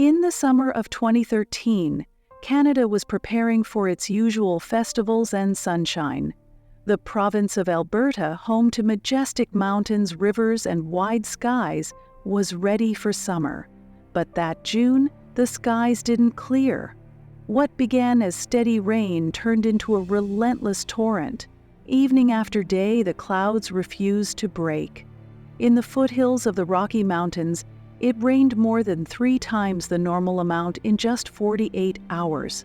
In the summer of 2013, Canada was preparing for its usual festivals and sunshine. The province of Alberta, home to majestic mountains, rivers, and wide skies, was ready for summer. But that June, the skies didn't clear. What began as steady rain turned into a relentless torrent. Evening after day, the clouds refused to break. In the foothills of the Rocky Mountains, it rained more than 3 times the normal amount in just 48 hours.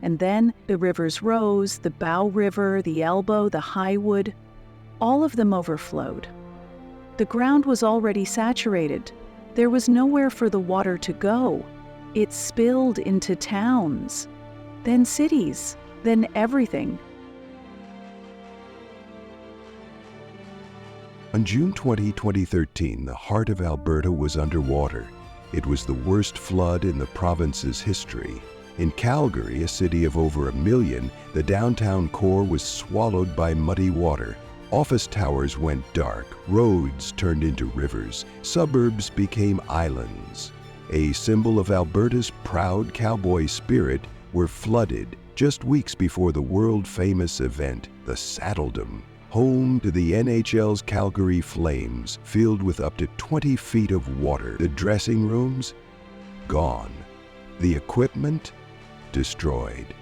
And then the rivers rose, the Bow River, the Elbow, the Highwood, all of them overflowed. The ground was already saturated. There was nowhere for the water to go. It spilled into towns, then cities, then everything. On June 20, 2013, the heart of Alberta was underwater. It was the worst flood in the province's history. In Calgary, a city of over 1 million, the downtown core was swallowed by muddy water. Office towers went dark, roads turned into rivers, suburbs became islands. A symbol of Alberta's proud cowboy spirit were flooded just weeks before the world-famous event, the Saddledom, home to the NHL's Calgary Flames, filled with up to 20 feet of water. The dressing rooms, gone. The equipment, destroyed.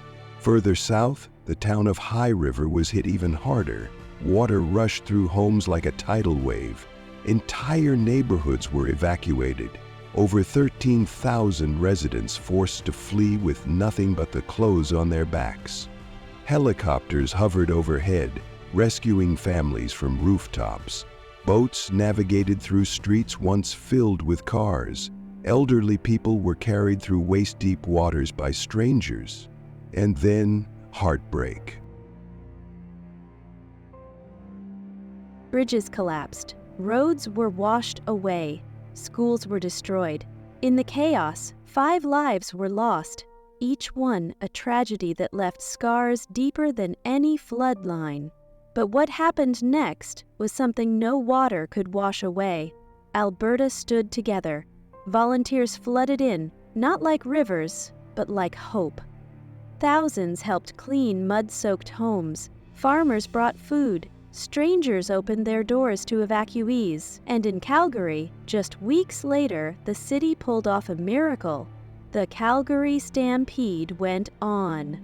Further south, the town of High River was hit even harder. Water rushed through homes like a tidal wave. Entire neighborhoods were evacuated. Over 13,000 residents forced to flee with nothing but the clothes on their backs. Helicopters hovered overhead, rescuing families from rooftops. Boats navigated through streets once filled with cars. Elderly people were carried through waist-deep waters by strangers. And then, heartbreak. Bridges collapsed. Roads were washed away. Schools were destroyed. In the chaos, 5 lives were lost, each one a tragedy that left scars deeper than any flood line. But what happened next was something no water could wash away. Alberta stood together. Volunteers flooded in, not like rivers, but like hope. Thousands helped clean mud-soaked homes. Farmers brought food. Strangers opened their doors to evacuees. And in Calgary, just weeks later, the city pulled off a miracle. The Calgary Stampede went on.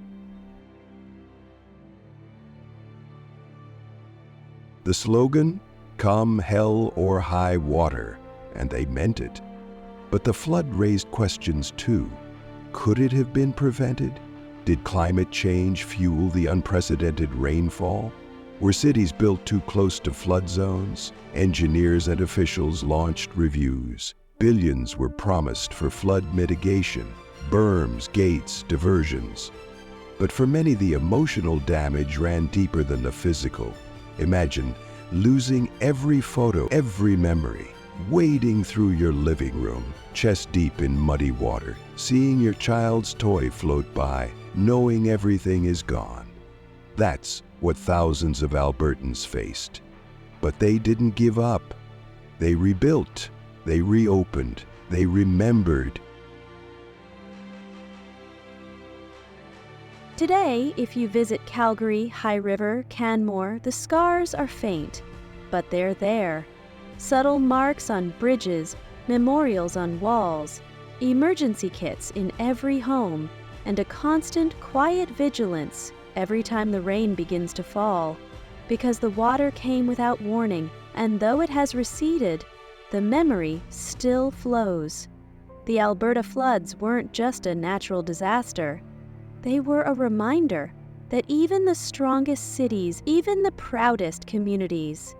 The slogan, "Come hell or high water," and they meant it. But the flood raised questions too. Could it have been prevented? Did climate change fuel the unprecedented rainfall? Were cities built too close to flood zones? Engineers and officials launched reviews. Billions were promised for flood mitigation, berms, gates, diversions. But for many, the emotional damage ran deeper than the physical. Imagine losing every photo, every memory, wading through your living room, chest deep in muddy water, seeing your child's toy float by, knowing everything is gone. That's what thousands of Albertans faced. But they didn't give up. They rebuilt, they reopened, they remembered. Today, if you visit Calgary, High River, Canmore, the scars are faint, but they're there. Subtle marks on bridges, memorials on walls, emergency kits in every home, and a constant, quiet vigilance every time the rain begins to fall. Because the water came without warning, and though it has receded, the memory still flows. The Alberta floods weren't just a natural disaster. They were a reminder that even the strongest cities, even the proudest communities,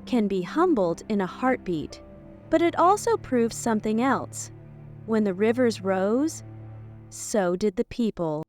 can be humbled in a heartbeat. But it also proves something else. When the rivers rose, so did the people.